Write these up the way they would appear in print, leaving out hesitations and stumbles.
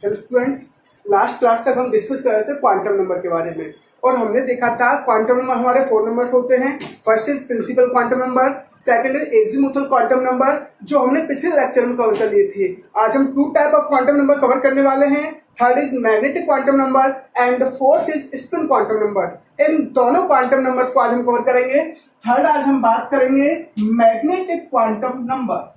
Hello students, last class तक हम discuss कर रहे थे क्वांटम नंबर के बारे में और हमने देखा था क्वांटम नंबर हमारे 4 नंबर्स होते हैं। First is principal quantum number, second is azimuthal quantum number जो हमने पिछले लेक्चर में कवर कर लिए थे। आज हम 2 टाइप ऑफ क्वांटम नंबर कवर करने वाले हैं। Third is magnetic quantum number and fourth is spin quantum number. इन दोनों क्वांटम नंबर को आज हम कवर करेंगे। थर्ड आज हम बात करेंगे magnetic quantum number.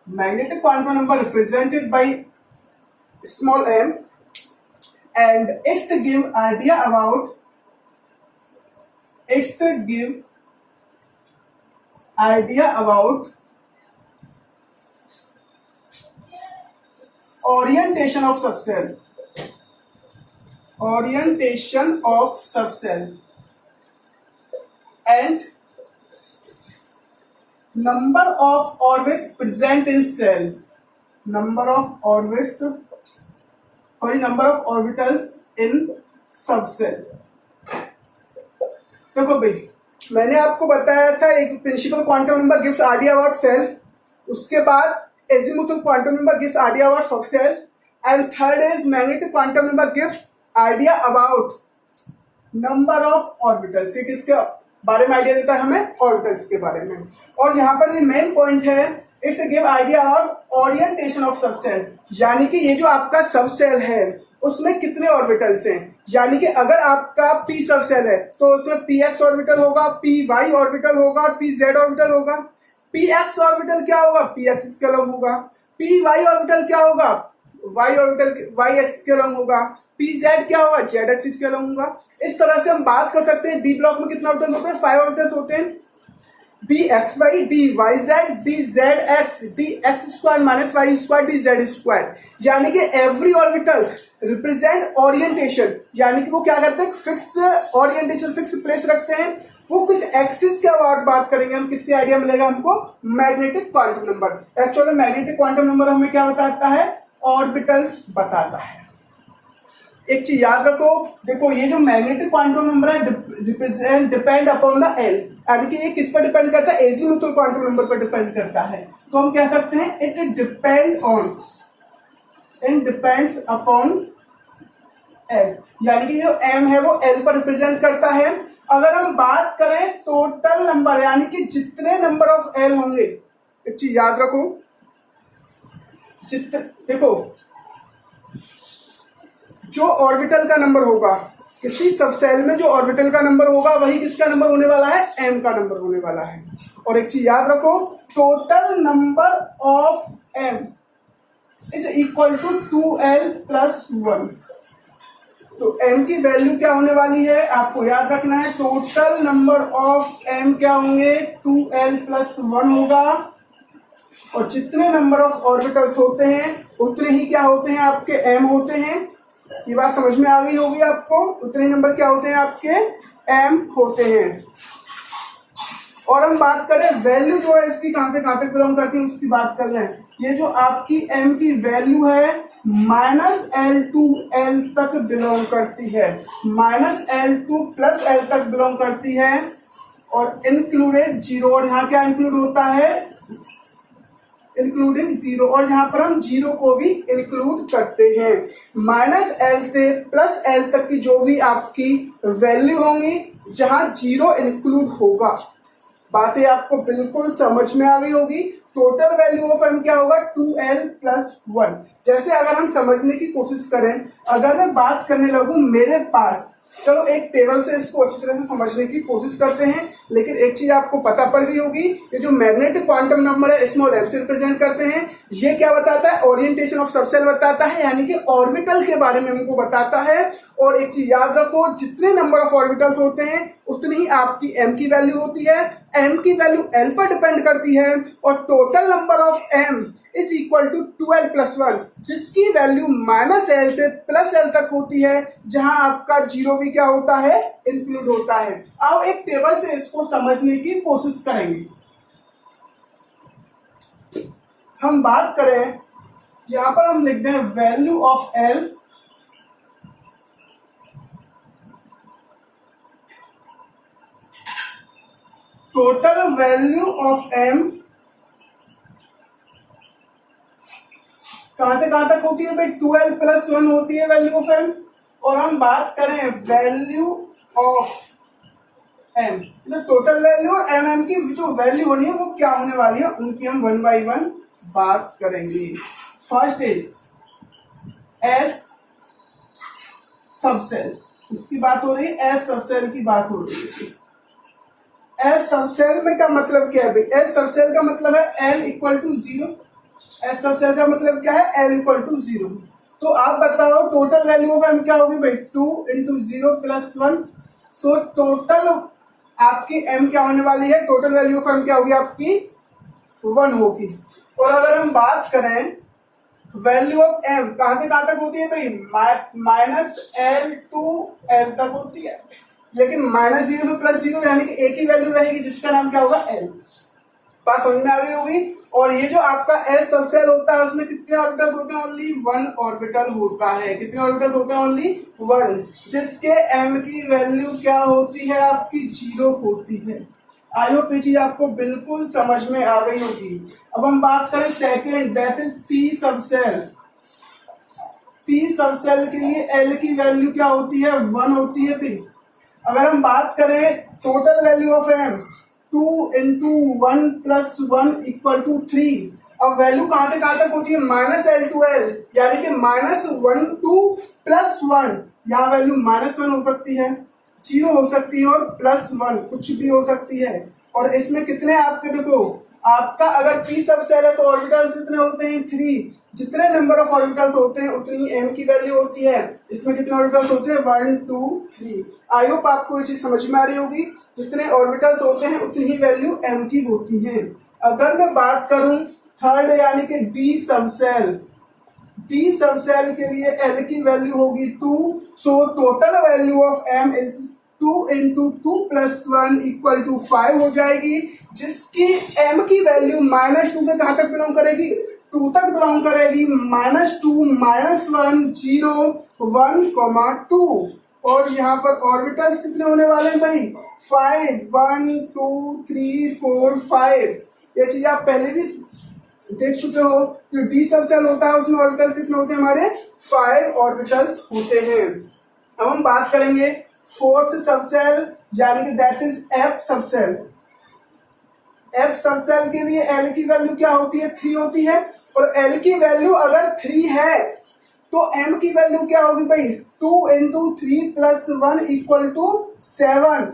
Magnetic quantum number represented by small m, and it's to give idea about orientation of subcell and number of orbits present in cell, number of orbitals in subcell। देखो भाई, मैंने आपको बताया था एक principal quantum number gives idea about shell, उसके बाद azimuthal quantum number gives idea about subshell and third is magnetic quantum number gives idea about number of orbitals. ये किसके बारे में आइडिया देता है हमें? ऑर्बिटल्स के बारे में। और यहाँ पर ये मेन पॉइंट है, it's give idea about orientation of subshell, यानी कि ये जो आपका सबसेल है उसमें कितने ऑर्बिटल्स हैं। यानी कि अगर आपका पी सबसेल है तो उसमें पी एक्स ऑर्बिटल होगा, पी वाई ऑर्बिटल होगा, पी जेड ऑर्बिटल होगा। पी एक्स ऑर्बिटल क्या होगा? पी एक्स के अलग होगा। पी वाई ऑर्बिटल क्या होगा? वाई ऑर्बिटल वाई एक्स के अलग होगा। पी जेड क्या होगा? जेड एक्सिस के अलग होगा। इस तरह से हम बात कर सकते हैं डी ब्लॉक में कितना ऑर्बिटल होते हैं? 5 ऑर्बिटल्स होते हैं। D X Y, D Y Z, D Z X, D X square minus Y square, D Z square. यानी कि एवरी ऑर्बिटल रिप्रेजेंट ओरिएंटेशन, यानी कि वो क्या करते हैं? फिक्स ओरिएंटेशन, फिक्स प्लेस रखते हैं। वो किस एक्सिस के अबाउट बात करेंगे हम, किससे आइडिया मिलेगा हमको? Magnetic quantum number. Actually magnetic quantum number हमें क्या बताता है? ऑर्बिटल्स बताता है। एक चीज याद रखो, देखो ये जो मैग्नेटिक क्वांटम नंबर है डिपेंड अपॉन द एल, यानी कि ये किस पर डिपेंड करता है? एजीमुथल क्वांटम नंबर पर डिपेंड करता है। तो हम कह सकते हैं इट डिपेंड्स अपॉन एल, यानी कि जो एम है वो एल पर रिप्रेजेंट करता है। अगर हम बात करें टोटल नंबर, यानी कि जितने नंबर ऑफ एल होंगे, एक चीज याद रखो, देखो जो ऑर्बिटल का नंबर होगा किसी सबसेल में, जो ऑर्बिटल का नंबर होगा वही किसका नंबर होने वाला है? एम का नंबर होने वाला है। और एक चीज याद रखो, total number of M is equal to 2l plus 1। तो एम की वैल्यू क्या होने वाली है आपको याद रखना है, टोटल नंबर ऑफ एम क्या होंगे? 2l प्लस 1 होगा। और जितने नंबर ऑफ ऑर्बिटल्स होते हैं उतने ही क्या होते हैं? आपके एम होते हैं। ये बात समझ में आ गई होगी आपको, उतने नंबर क्या होते हैं? आपके एम होते हैं। और हम बात करें वैल्यू जो है इसकी कहां से कहां तक बिलोंग करती है उसकी बात कर रहे हैं। ये जो आपकी एम की वैल्यू है -l टू l तक बिलोंग करती है, -l टू प्लस l तक बिलोंग करती है और इंक्लूडेड 0। और यहाँ क्या इंक्लूड होता है? इंक्लूडिंग 0, और यहाँ पर हम 0 को भी इंक्लूड करते हैं। -l से +l तक की जो भी आपकी वैल्यू होंगी जहां 0 इंक्लूड होगा। बातें आपको बिल्कुल समझ में आ गई होगी। टोटल वैल्यू ऑफ एम क्या होगा? 2l plus 1। जैसे अगर हम समझने की कोशिश करें, अगर मैं बात करने लगूं मेरे पास, चलो एक टेबल से इसको अच्छी तरह से समझने की कोशिश करते हैं। लेकिन एक चीज आपको पता पड़ गई होगी, ये जो मैग्नेटिक क्वांटम नंबर है स्मॉल एम से रिप्रेजेंट करते हैं। ये क्या बताता है? ओरिएंटेशन ऑफ सबसेल बताता है, यानी कि ऑर्बिटल के बारे में हमको बताता है। और एक चीज याद रखो, जितने नंबर ऑफ ऑर्बिटल्स होते हैं उतनी ही आपकी एम की वैल्यू होती है। एम की वैल्यू एल पर डिपेंड करती है और total number of M is equal to 2l plus 1, जिसकी वैल्यू -l से +l तक होती है, जहां आपका 0 भी क्या होता है? इंक्लूड होता है। आओ एक टेबल से इसको समझने की कोशिश करेंगे। हम बात करें, यहां पर हम लिख दें value of L total value of M कहां से कहां तक होती है भाई, 12 + 1 होती है वैल्यू ऑफ एम। और हम बात करें वैल्यू ऑफ एम, तो टोटल वैल्यू और एम की जो वैल्यू होनी है वो क्या होने वाली है, उनकी हम 1 by 1 बात करेंगे। फर्स्ट इज एस सबसेल, इसकी बात हो रही है, एस सबसेल की बात हो रही है। एस सबसेल में का मतलब क्या है भाई, एस सबसेल का मतलब है L equal to 0। S subshell का मतलब क्या है, एल इक्वल टू 0। तो आप बताओ टोटल वैल्यू ऑफ एम क्या होगी भाई, 2 × 0 + 1। सो टोटल आपकी एम क्या होने वाली है, टोटल वैल्यू ऑफ एम क्या होगी आपकी 1 होगी। और अगर हम बात करें वैल्यू ऑफ एम कहां से कहां तक होती है भाई, -L to L तक होती है, लेकिन -0 से +0 यानी कि एक ही वैल्यू रहेगी जिसका नाम क्या होगा, L। बात समझ में आ गई होगी। और ये जो आपका एस सबसेल होता है उसमें कितने ऑर्बिटल्स होते हैं, ओनली 1 ऑर्बिटल होता है। कितने ऑर्बिटल होते हैं, ओनली 1, जिसके एम की वैल्यू क्या होती है आपकी 0 होती है। आई होप ये चीज आपको बिल्कुल समझ में आ गई होगी। अब हम बात करें second, that is P subshell. P subshell के लिए एल की वैल्यू क्या होती है, 1 होती है पी। अगर हम बात करें टोटल वैल्यू ऑफ एम 2 × 1 + 1 = 3। अब वैल्यू कहां से कहां तक होती है, -L to L, यानी कि -1 to +1। यहाँ वैल्यू -1 हो सकती है, 0 हो सकती है और +1 कुछ भी हो सकती है। और इसमें कितने आपके देखो, आपका अगर पी सबसेल है तो ऑर्बिटल्स कितने होते हैं, 3। जितने नंबर ऑफ ऑर्बिटल्स होते हैं उतनी एम की वैल्यू होती है। इसमें कितने ऑर्बिटल्स होते हैं, 1 2 3। आई होप आपको ये चीज समझ में आ रही होगी। जितने ऑर्बिटल्स होते हैं उतनी ही वैल्यू एम की होती है। अगर मैं बात करूं थर्ड यानी कि डी सबसेल, डी सबसेल के लिए एल की वैल्यू होगी 2। So total value of M is 2 × 2 + 1 = 5 हो जाएगी, जिसकी एम की वैल्यू -2 से कहां तक बिलोंग करेगी, 2 तक बिलोंग करेगी। -2 -1 0 1 2। और यहाँ पर ऑर्बिटल्स कितने होने वाले हैं भाई, 5 1 2 3 4 5। ये चीज आप पहले भी देख चुके हो। जो डी सबसेल होता है उसमें ऑर्बिटल्स कितने होते हैं हमारे, 5 ऑर्बिटल्स होते हैं। अब हम बात करेंगे फोर्थ सबसेल यानी कि that is F subshell. F subshell के लिए एल की वैल्यू क्या होती है, 3 होती है। और एल की वैल्यू अगर 3 है तो एम की वैल्यू क्या होगी भाई, 2 × 3 + 1 = 7।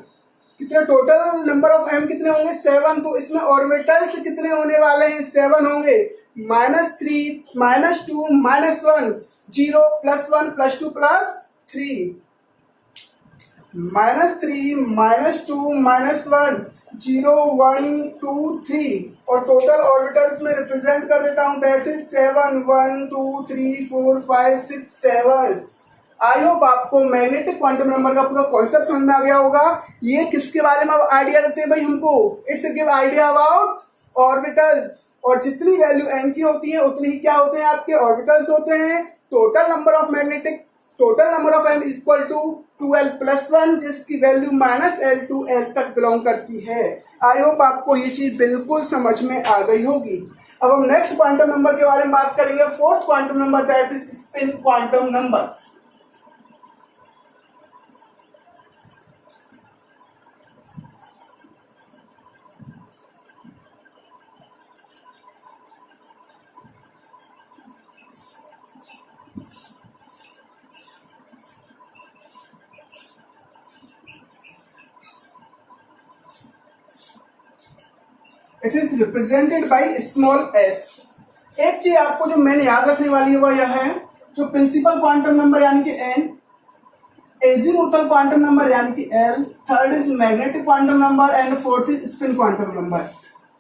कितने टोटल नंबर ऑफ एम कितने होंगे, 7। तो इसमें ऑर्बिटल्स कितने होने वाले हैं, 7 होंगे। -3 -2 -1 0 +1 +2 +3। -3 -2 -1 0 1 2 3। और टोटल ऑर्बिटल्स में रिप्रेजेंट कर देता हूं, दैट इज 7 1 2 3 4 5 6 7। आई होप आपको मैग्नेटिक क्वांटम नंबर का पूरा कॉन्सेप्ट समझ में आ गया होगा। ये किसके बारे में आइडिया देते हैं भाई हमको, it's give idea about orbitals. और जितनी वैल्यू एम की होती है उतनी ही क्या होते हैं आपके ऑर्बिटल्स होते हैं। Total number of M equal to 2l + 1, जिसकी वैल्यू -L to L तक बिलोंग करती है। आई होप आपको ये चीज बिल्कुल समझ में आ गई होगी। अब हम नेक्स्ट क्वांटम नंबर के बारे में बात करेंगे, fourth quantum number, that is spin quantum number. It is represented by small S. एक चीज आपको जो मैंने याद रखने वाली है वह यह है, जो प्रिंसिपल क्वांटम नंबर यानी कि एन, एजीमुथल क्वांटम नंबर यानी कि L, third is magnetic quantum number and fourth is spin quantum number.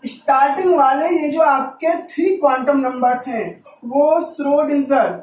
Starting वाले ये जो आपके 3 क्वांटम नंबर्स हैं वो श्रोडिंगर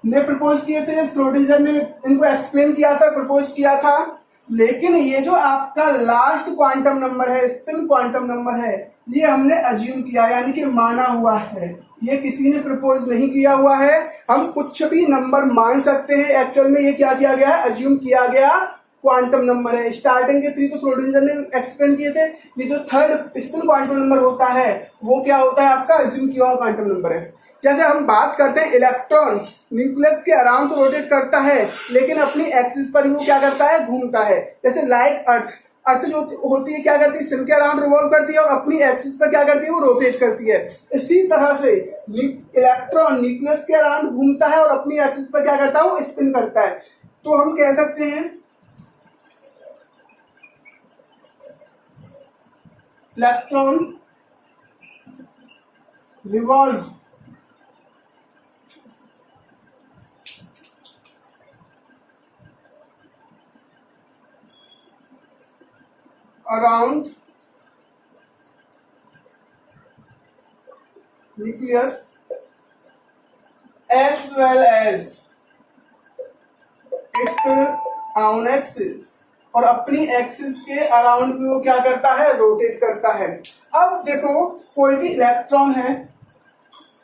ने प्रपोज किए थे। श्रोडिंगर ने इनको एक्सप्लेन किया था, प्रपोज किया था। लेकिन ये जो आपका लास्ट क्वांटम नंबर है, स्पिन क्वांटम नंबर है, ये हमने अज्यूम किया यानी कि माना हुआ है, ये किसी ने प्रपोज नहीं किया हुआ है। हम कुछ भी नंबर मान सकते हैं, एक्चुअल में ये क्या किया गया है, अज्यूम किया गया क्वांटम नंबर है। स्टार्टिंग के 3 तो श्रोडिंगर ने एक्सप्लेन किए थे, ये जो थर्ड स्पिन क्वांटम नंबर होता है वो क्या होता है, आपका अज्यूम किया हुआ क्वांटम नंबर है। जैसे हम बात करते हैं इलेक्ट्रॉन न्यूक्लियस के अराउंड तो रोटेट करता है, लेकिन अपनी एक्सिस पर वो क्या करता है, घूमता है। जैसे लाइक अर्थ जो होती है क्या करती है, सन के अराउंड रिवॉल्व करती है और अपनी एक्सिस पर क्या करती है, वो रोटेट करती है। इसी तरह से इलेक्ट्रॉन न्यूक्लियस के अराउंड घूमता है और अपनी एक्सिस पर क्या करता है, वो स्पिन करता है। तो हम कह सकते हैं electron revolve around nucleus as well as its own axis, और अपनी एक्सिस के अराउंड भी वो क्या करता है, रोटेट करता है। अब देखो कोई भी इलेक्ट्रॉन है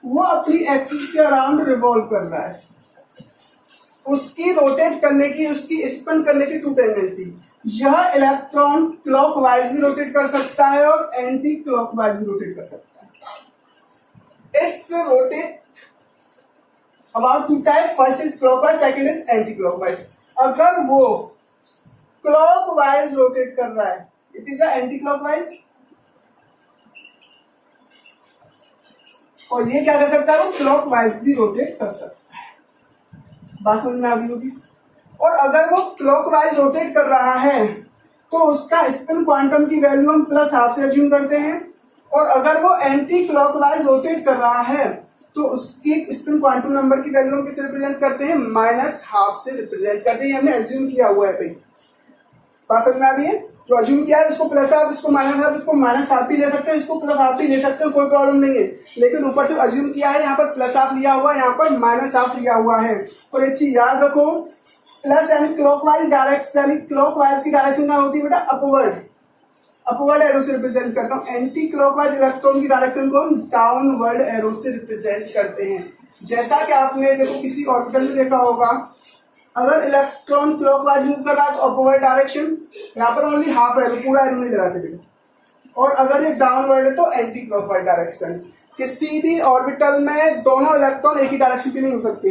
वो अपनी एक्सिस के अराउंड रिवॉल्व कर रहा है, उसकी रोटेट करने की, उसकी स्पिन करने की 2 टेंडेंसी। यह इलेक्ट्रॉन क्लॉकवाइज भी रोटेट कर सकता है और एंटी क्लॉकवाइज भी रोटेट कर सकता है। It's rotate about 2 type, first is clockwise, second is anti clockwise. अगर वो क्लॉकवाइज रोटेट कर रहा है it is a anti clockwise, और ये क्या कर सकता है, वो क्लॉकवाइज भी रोटेट कर सकता है। बात समझ में आ गई होगी। और अगर वो क्लॉकवाइज रोटेट कर रहा है तो उसका स्पिन क्वांटम की वैल्यू हम +½ से अज्यूम करते हैं, और अगर वो एंटी क्लॉकवाइज रोटेट कर रहा है तो उसकी स्पिन क्वांटम नंबर की वैल्यू हम किसे रिप्रेजेंट करते हैं, -½ से रिप्रेजेंट करते हैं। हमने अज्यूम किया हुआ है भाई, बात समझ में आ रही है। जो अज्यूम किया है उसको +½ इसको -½ इसको -½ भी ले सकते हैं, इसको +½ भी ले सकते हैं, कोई प्रॉब्लम नहीं है। लेकिन ऊपर जो अज्यूम किया है यहाँ पर +½ लिया हुआ है, यहाँ पर -½ लिया हुआ है। और एक चीज याद रखो, प्लस यानी क्लॉकवाइज डायरेक्शन, यानी क्लॉकवाइज की डायरेक्शन क्या होती है बेटा, अपवर्ड एरो से रिप्रेजेंट करता हूँ। एंटी क्लॉकवाइज इलेक्ट्रॉन की डायरेक्शन को हम डाउनवर्ड एरो से रिप्रेजेंट करते हैं। जैसा कि आपने देखो किसी ऑर्बिटल में देखा होगा, अगर इलेक्ट्रॉन क्लॉकवाइज मूव कर रहा है तो अपवर्ड डायरेक्शन, यहाँ पर ओनली हाफ एरो, पूरा एरो नहीं लगाते बेटा। और अगर ये डाउनवर्ड है तो एंटी क्लॉकवाइज डायरेक्शन। किसी भी ऑर्बिटल में दोनों इलेक्ट्रॉन एक ही डायरेक्शन की नहीं हो सकती,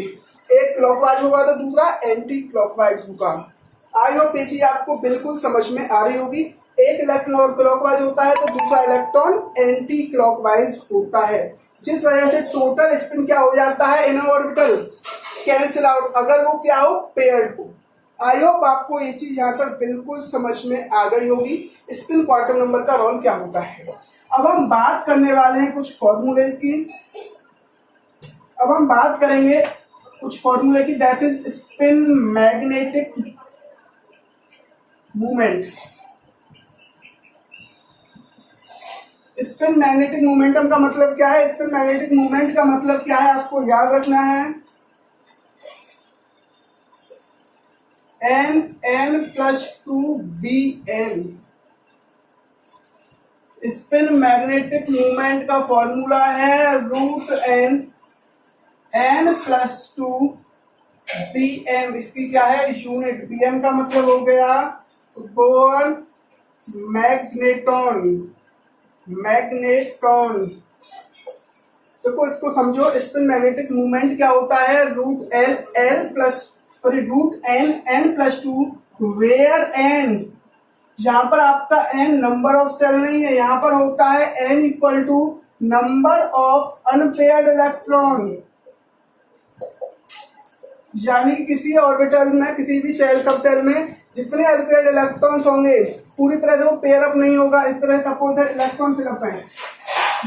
एक क्लॉकवाइज होगा तो दूसरा एंटी क्लॉकवाइज होगा। आई होप ये चीज आपको बिल्कुल समझ में आ रही होगी। एक इलेक्ट्रॉन और क्लॉकवाइज होता है तो दूसरा इलेक्ट्रॉन एंटी क्लॉकवाइज होता है, जिस वजह से टोटल स्पिन क्या हो जाता है, इनर ऑर्बिटल कैंसिल आउट, अगर वो क्या हो, पेयर्ड हो। आई होप आपको ये चीज यहाँ पर बिल्कुल समझ में आ गई होगी, स्पिन क्वांटम नंबर का रोल क्या होता है। अब हम बात करने वाले हैं कुछ फॉर्मूलेज की। अब हम बात करेंगे कुछ फॉर्मूले की, that is spin magnetic movement. Spin magnetic momentum का मतलब क्या है, स्पिन मैग्नेटिक मूवमेंट का मतलब क्या है, आपको याद रखना है। n+2bn स्पिन मैग्नेटिक मूवमेंट का फॉर्मूला है √n n+2bm। इसकी क्या है, यूनिट। bm का मतलब हो गया बोर्न मैग्नेटॉन। देखो इसको समझो, स्पिन मैग्नेटिक मूवमेंट क्या होता है, √n+2 वेयर n, जहां पर आपका n नंबर ऑफ सेल नहीं है, यहां पर होता है n = number of unpaired electron. यानी कि किसी ऑर्बिटल में, किसी भी सेल सब सेल में जितने अनपेयर्ड इलेक्ट्रॉन्स होंगे पूरी तरह से वो पेयर अप नहीं होगा। इस तरह सपोज इलेक्ट्रॉन सिर्फ है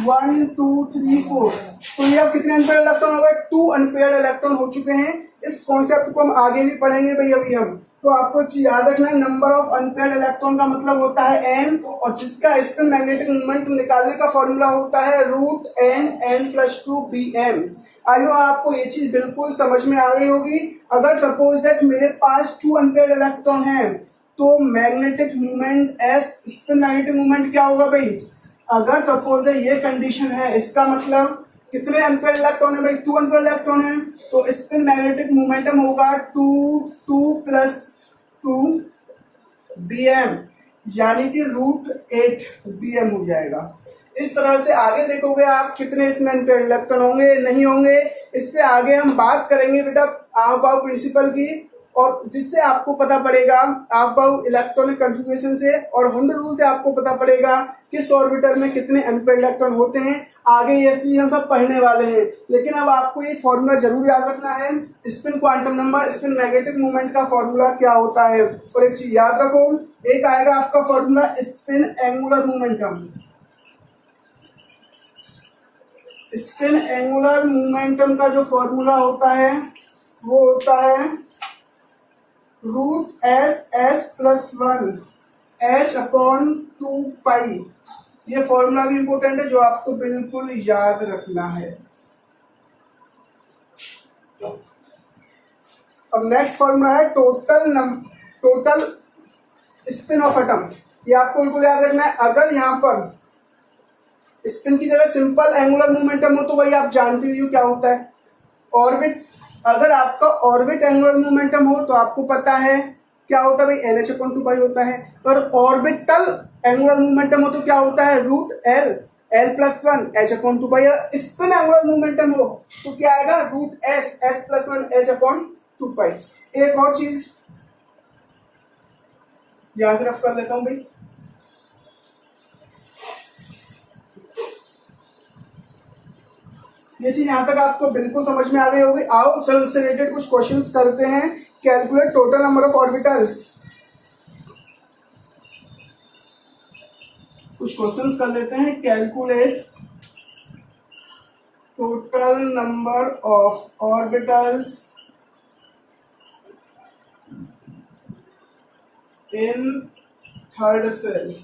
1 2 3 4, तो ये अब कितने अनपेयर्ड इलेक्ट्रॉन हो गए, 2 अनपेयर्ड इलेक्ट्रॉन हो चुके हैं। इस कॉन्सेप्ट को हम आगे भी पढ़ेंगे भाई अभी हम। तो आपको याद रखना है, नंबर ऑफ अनपेयर्ड इलेक्ट्रॉन का मतलब होता है n, और जिसका स्पिन मैग्नेटिक मोमेंट निकालने का फॉर्मूला होता है √n n+2bm। आइयो आपको ये चीज बिल्कुल समझ में आ गई होगी। अगर सपोज दैट मेरे पास 2 अनपेयर्ड इलेक्ट्रॉन हैं तो magnetic movement S, spin magnetic movement क्या होगा भाई, अगर सपोज ये कंडीशन है, इसका मतलब कितने अनपेयर इलेक्ट्रॉन है भाई, 2 अनपेयर इलेक्ट्रॉन है, तो स्पिन मैग्नेटिक मोमेंटम होगा 2 bm, यानी कि √8 bm हो जाएगा। इस तरह से आगे देखोगे आप कितने इसमें अनपेयर इलेक्ट्रॉन होंगे नहीं होंगे, इससे आगे हम बात करेंगे बेटा आहबाउ प्रिंसिपल की, और जिससे आपको पता पड़ेगा आहबाउ इलेक्ट्रॉनिक कॉन्फ़िगरेशन से और हुंड रूल से आपको पता पड़ेगा किस ऑर्बिटल में कितने अनपेयर इलेक्ट्रॉन होते हैं। आगे ये चीज हम सब पढ़ने वाले हैं, लेकिन अब आपको ये फॉर्मूला जरूर याद रखना है, spin quantum number, spin magnetic movement का फॉर्मूला क्या होता है। और एक चीज याद रखो, एक आएगा आपका formula spin angular momentum. Spin angular momentum का जो फॉर्मूला होता है वो होता है √SS+1 h/2π। ये फॉर्मूला भी इंपॉर्टेंट है जो आपको बिल्कुल याद रखना है। अब नेक्स्ट फॉर्मूला है टोटल स्पिन ऑफ एटम। ये आपको बिल्कुल याद रखना है। अगर यहाँ पर स्पिन की जगह सिंपल एंगुलर मोमेंटम हो तो वही आप जानते ही हो क्या होता है, ऑर्बिट। अगर आपका ऑर्बिट एंगुलर मोमेंटम हो तो आपको पता है क्या होता है भाई, LH/2π होता है। पर ऑर्बिटल एंगुलर मोमेंटम हो तो क्या होता है, √L+1 h/2π। Spin angular momentum हो तो क्या आएगा, √SS+1 h/2π। एक और चीज याद रख कर लेता हूं भाई, ये चीज यहां तक आपको बिल्कुल समझ में आ गई होगी। आओ चलो इससे रिलेटेड कुछ क्वेश्चंस करते हैं। Calculate total number of orbitals. कुछ क्वेश्चंस कर लेते हैं। Calculate total number of orbitals in third cell.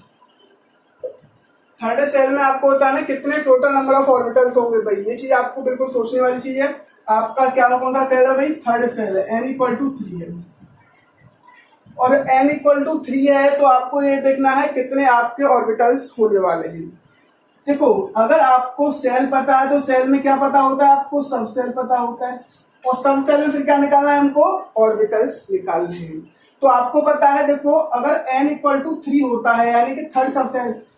Third cell में आपको होता है ना कितने टोटल नंबर ऑफ ऑर्बिटल्स होंगे भाई, ये चीज आपको बिल्कुल सोचने वाली चीज है। आपका क्या कौन सा सेल है भाई, थर्ड सेल है, n=3 है। और n=3 है तो आपको ये देखना है कितने आपके ऑर्बिटल्स होने वाले हैं। देखो अगर आपको सेल पता है तो सेल में क्या पता होता है, आपको सब सेल पता होता है, और सब सेल में फिर क्या निकालना है हमको, ऑर्बिटल्स निकालने हैं। तो आपको पता है देखो अगर n=3 होता है यानी कि थर्ड सब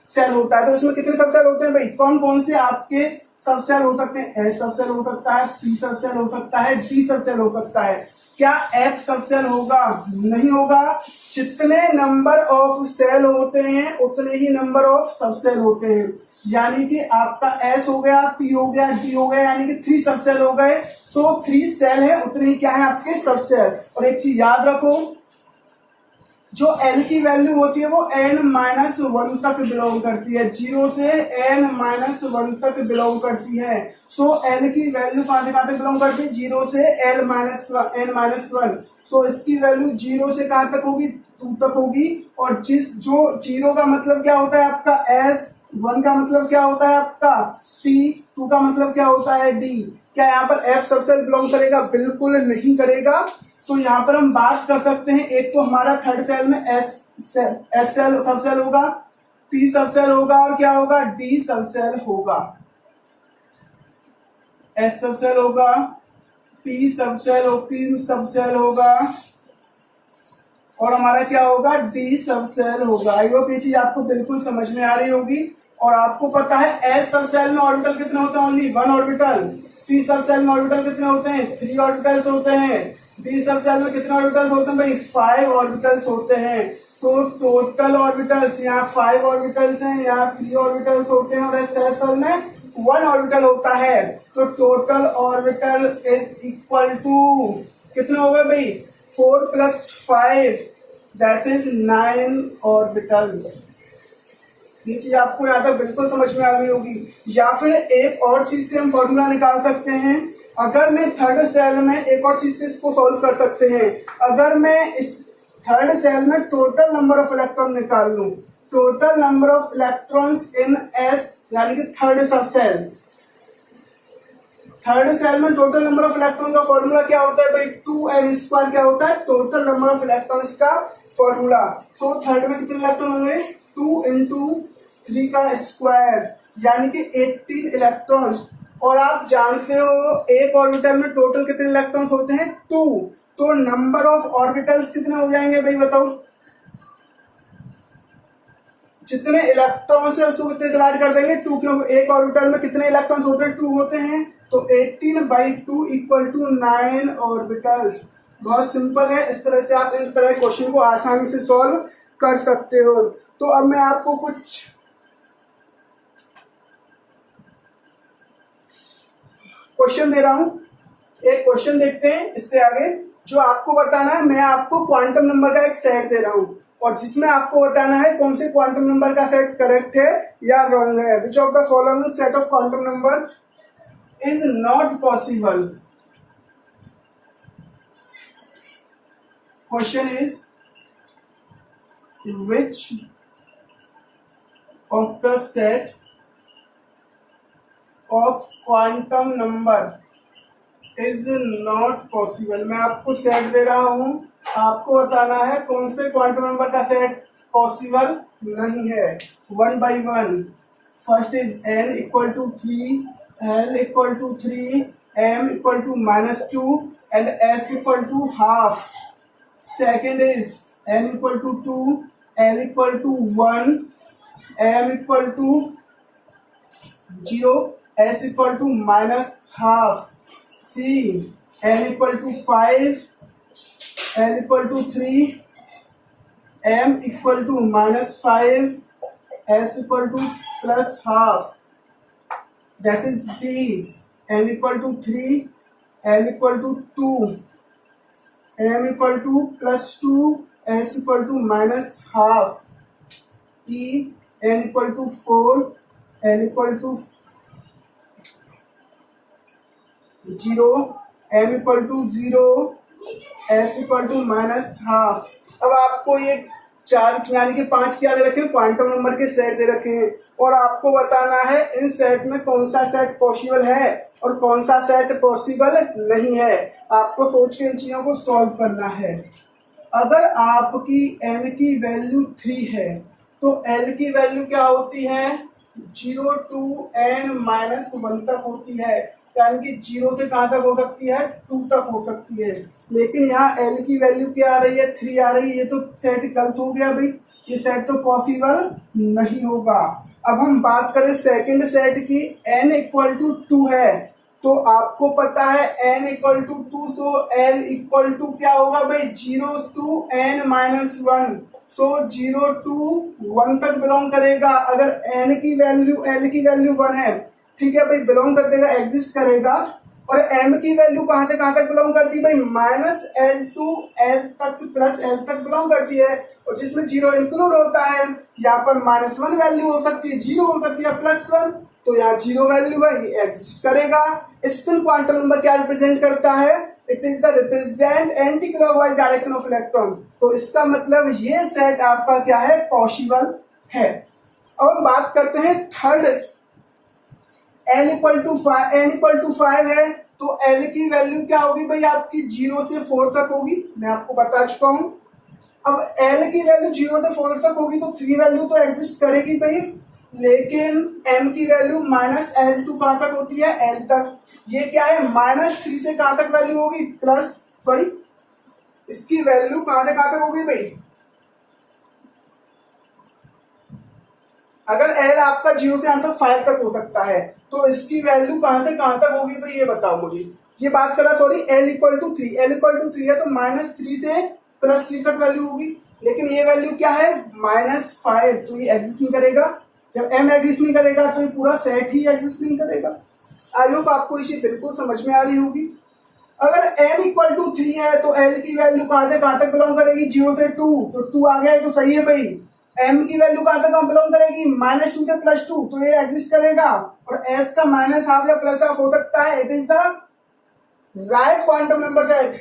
सेल होता है तो इसमें कितने सब सेल होते हैं भाई, कौन कौन से आपके सब सेल हो सकते हैं, S सब सेल हो सकता है, P सब सेल हो सकता है, D सब सेल हो सकता है। क्या F सब सेल होगा, नहीं होगा। जितने नंबर ऑफ सेल होते हैं उतने ही नंबर ऑफ सब सेल होते हैं, यानी कि आपका S हो गया, P हो गया, D हो गया, यानी कि 3 सब सेल हो गए। तो 3 सेल है उतने ही क्या है आपके सब सेल। और एक चीज याद रखो, जो L की वैल्यू होती है वो n-1 तक बिलोंग करती है, 0 से n-1 तक बिलोंग करती है। सो L की वैल्यू कहां से कहां तक बिलोंग करती है, 0 से n-1। सो इसकी वैल्यू 0 से कहां तक होगी, 2 तक होगी। और जो 0 का मतलब क्या होता है आपका S, 1 का मतलब क्या होता है आपका P, 2 का मतलब क्या होता है D। क्या यहाँ पर F सब सेल बिलोंग करेगा, बिल्कुल नहीं करेगा। तो यहाँ पर हम बात कर सकते हैं, एक तो हमारा थर्ड सेल में S सेल सब सेल होगा, P सब सेल होगा, और क्या होगा, D सब सेल होगा। S सब सेल होगा, P सब सेल होगा, और हमारा क्या होगा, D सब सेल होगा। आई होप ये चीज आपको बिल्कुल समझ में आ रही होगी। और आपको पता है S सब सेल में ऑर्बिटल कितने होते हैं, ओनली 1 ऑर्बिटल। P सब सेल में ऑर्बिटल कितने होते हैं, 3 ऑर्बिटल्स होते हैं। D सब सेल में कितने ऑर्बिटल्स होते हैं भाई, 5 ऑर्बिटल्स होते हैं। तो टोटल ऑर्बिटल्स यहाँ 5 ऑर्बिटल्स हैं, यहाँ 3 ऑर्बिटल्स होते हैं, और S सेल में 1 ऑर्बिटल होता है। तो total orbital is equal to कितने हो गए भाई, 4 + 5 दैट इज 9 ऑर्बिटल्स। ये चीज आपको यहाँ तक बिल्कुल समझ में आ गई होगी। या फिर एक और चीज से हम फॉर्मूला निकाल सकते हैं। अगर मैं थर्ड सेल में एक और चीज से इसको सॉल्व कर सकते हैं, अगर मैं इस थर्ड सेल में टोटल नंबर ऑफ इलेक्ट्रॉन निकाल लूं, total number of electrons in S यानी कि थर्ड सब सेल। थर्ड सेल में टोटल नंबर ऑफ इलेक्ट्रॉन का फॉर्मूला क्या होता है भाई, 2n² क्या होता है, टोटल नंबर ऑफ इलेक्ट्रॉन्स का फॉर्मूला। सो थर्ड में कितने इलेक्ट्रॉन होंगे, 2 इंटू 3 का स्क्वायर यानी कि 18 इलेक्ट्रॉन्स। और आप जानते हो एक ऑर्बिटल में टोटल कितने इलेक्ट्रॉन्स होते हैं, 2। तो नंबर ऑफ ऑर्बिटल्स कितने हो जाएंगे भाई बताओ, जितने इलेक्ट्रॉन्स है उसको कितने डिवाइड कर देंगे, 2, क्योंकि एक ऑर्बिटल में कितने इलेक्ट्रॉन्स होते हैं, 2 होते हैं। तो 18/2 इक्वल टू 9 ऑर्बिटल्स। बहुत सिंपल है, इस तरह से आप इन तरह के क्वेश्चन को आसानी से सॉल्व कर सकते हो। तो अब मैं आपको कुछ क्वेश्चन दे रहा हूं, एक क्वेश्चन देखते हैं इससे आगे। जो आपको बताना है, मैं आपको क्वांटम नंबर का एक सेट दे रहा हूं और जिसमें आपको बताना है कौन से क्वांटम नंबर का सेट करेक्ट है या रॉन्ग है। Which of the following set of quantum number is not possible. Question is which of the set of quantum number is not possible. मैं आपको सेट दे रहा हूं, आपको बताना है कौन से क्वांटम नंबर का सेट पॉसिबल नहीं है। 1 by 1। First is n equal to 3, l equal to 3, m equal to -2 and s equal to half. Second is n equal to 2, l equal to 1, m equal to 0, s equal to -half. C n equal to 5, l equal to 3, m equal to -5, s equal to +half. That is D n equal to 3, l equal to 2, m equal to +2, s equal to -half. E n equal to 4, l equal to 0, m equal to 0, s equal to -half. अब आपको ये 4 यानी कि 5 क्या दे रखे हैं, quantum number के set दे रखे हैं और आपको बताना है इन सेट में कौन सा सेट पॉसिबल है और कौन सा सेट पॉसिबल नहीं है। आपको सोच के इन चीजों को सॉल्व करना है। अगर आपकी n की वैल्यू 3 है तो l की वैल्यू क्या होती है, 0 to n-1 तक होती है, यानी कि 0 से कहां तक हो सकती है, 2 तक हो सकती है। लेकिन यहाँ l की वैल्यू क्या आ रही है, 3 आ रही है। ये तो सेट गलत हो गया भाई, ये सेट तो पॉसिबल नहीं होगा। अब हम बात करें सेकंड सेट की, n इक्वल टू 2 है तो आपको पता है n equal to 2, so l equal to क्या होगा भाई, 0 to n-1। सो 0 to 1 तक बिलोंग करेगा। अगर n की वैल्यू l की वैल्यू 1 है, ठीक है भाई, बिलोंग कर देगा, एग्जिस्ट करेगा। और m की वैल्यू कहां से कहां तक बिलोंग करती है भाई, -l to l तक +l तक बिलोंग करती है और जिसमें 0 इंक्लूड होता है। यहाँ पर -1 वैल्यू हो सकती है, 0 हो सकती है, +1, तो यहाँ 0 वैल्यू है, ये एग्जिस्ट करेगा। स्पिन क्वांटम नंबर क्या रिप्रेजेंट करता है, it is the represent anti clockwise direction of electron. तो इसका मतलब ये सेट आपका क्या है, पॉसिबल है। अब हम बात करते हैं थर्ड, n इक्वल टू 5 है तो l की वैल्यू क्या होगी भाई, आपकी 0 से 4 तक होगी, मैं आपको बता चुका हूं। अब l की वैल्यू 0 से 4 तक होगी तो 3 वैल्यू तो एग्जिस्ट करेगी भाई, लेकिन m की वैल्यू -l2 कहां तक होती है, l तक। ये क्या है, -3 से कहां तक वैल्यू होगी, इसकी वैल्यू कहां से कहां तक होगी भाई, अगर l आपका 0 से 5 तक हो सकता है तो इसकी वैल्यू कहां से कहां तक होगी भाई, ये बताओ मुझे। ये बात करा, सॉरी, l इक्वल टू 3 है तो -3 से +3 तक वैल्यू होगी, लेकिन ये वैल्यू क्या है, -5, तो ये एग्जिस्ट नहीं करेगा। जब m एग्जिस्ट नहीं करेगा तो ये पूरा सेट ही एग्जिस्ट नहीं करेगा। आई होप आपको इसे बिल्कुल समझ में आ रही होगी। अगर n इक्वल टू 3 है तो l की वैल्यू कहां से कहां तक बिलोंग करेगी, 0 से 2, तो 2 आ गया है तो सही है भाई। m की वैल्यू कहां तक बिलोंग करेगी, -2 से +2, तो ये एग्जिस्ट करेगा। और s का -हाफ या +हाफ हो सकता है, it is the right quantum number set.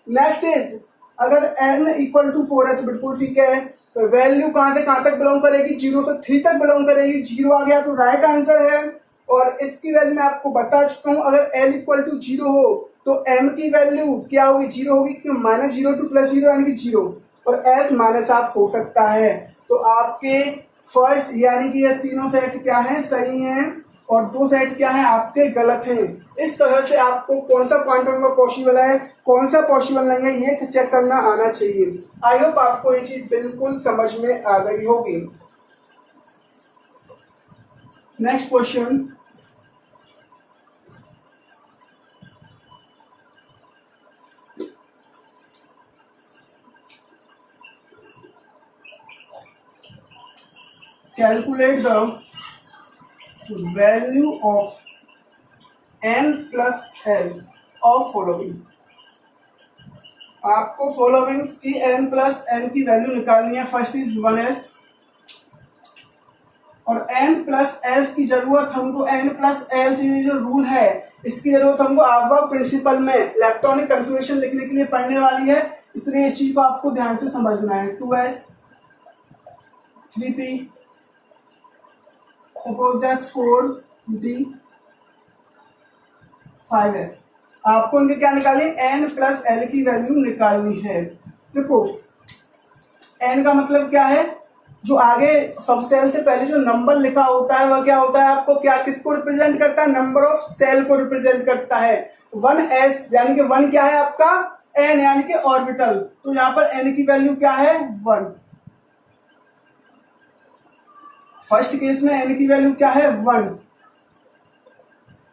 Next is, अगर n इक्वल टू 4 है तो बिल्कुल ठीक है, तो वैल्यू कहां से कहां तक बिलोंग करेगी, 0 से 3 तक बिलोंग करेगी, 0 आ गया तो राइट आंसर है। और इसकी वैल्यू मैं आपको बता चुका हूं, अगर l इक्वल टू 0 हो तो m की वैल्यू क्या होगी, 0 होगी, क्योंकि -0 to +0 यानी कि 0, और एस माइनस हाफ हो सकता है। तो आपके फर्स्ट यानी कि ये तीनों सेट क्या है, सही हैं, और 2 सेट क्या है आपके गलत हैं। इस तरह से आपको कौन सा क्वांटम नंबर पॉसिबल है, कौन सा पॉसिबल नहीं है, ये चेक करना आना चाहिए। आई होप आपको ये चीज बिल्कुल समझ में आ गई होगी। Next question, calculate the value of n plus l of following। आपको फॉलोइंग्स की n प्लस n की वैल्यू निकालनी है। फर्स्ट इज 1s, और n प्लस s की जरूरत हमको n प्लस l से जो रूल है इसकी जरूरत हमको आवर्ग प्रिंसिपल में इलेक्ट्रॉनिक कन्फिग्रेशन लिखने के लिए पढ़ने वाली है, इसलिए इस चीज को आपको ध्यान से समझना है। 2s 3p suppose that 4d 5f। आपको इनके क्या निकालनी है, n प्लस l की वैल्यू निकालनी है। देखो n का मतलब क्या है, जो आगे सब सेल से पहले जो नंबर लिखा होता है वह क्या होता है, आपको क्या किसको रिप्रेजेंट करता है, नंबर ऑफ सेल को रिप्रेजेंट करता है। 1s यानी कि 1 क्या है आपका, n यानी कि ऑर्बिटल, तो यहां पर n की वैल्यू क्या है 1। फर्स्ट केस में n की वैल्यू क्या है 1।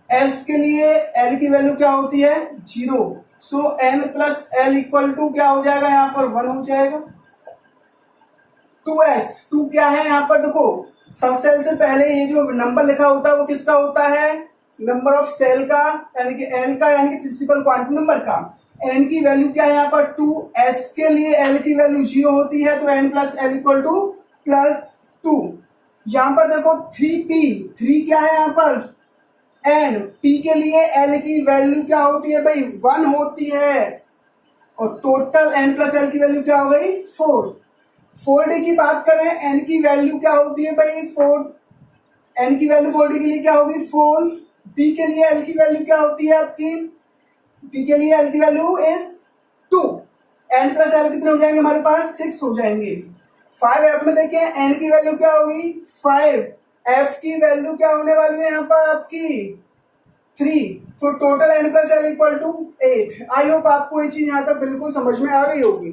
s के लिए l की वैल्यू क्या होती है 0, so n plus l equal to क्या हो जाएगा, यहां पर 1 हो जाएगा। 2s 2 क्या है यहाँ पर, देखो सब सेल से पहले ये जो नंबर लिखा होता है वो किसका होता है, नंबर ऑफ सेल का, यानी कि l का, यानी कि प्रिंसिपल क्वांटम नंबर का। n की वैल्यू क्या है यहाँ पर 2, s के लिए l की वैल्यू 0 होती है, तो n plus l equal to +2। यहाँ पर देखो 3p 3 क्या है यहाँ पर n, p के लिए l की वैल्यू क्या होती है भाई 1 होती है, और टोटल n प्लस l की वैल्यू क्या हो गई 4। 4d की बात करें, n की वैल्यू क्या होती है भाई 4, n की वैल्यू 4d के लिए क्या होगी 4। d के लिए l की वैल्यू क्या होती है आपकी, d के लिए l की value is 2, n plus l कितने हो जाएंगे हमारे पास 6 हो जाएंगे। 5f में देखिए n की वैल्यू क्या होगी 5, f की वैल्यू क्या होने वाली है यहाँ पर आपकी 3, तो total n plus l equal to 8। I hope आपको ये चीज यहाँ तक बिल्कुल समझ में आ गई होगी।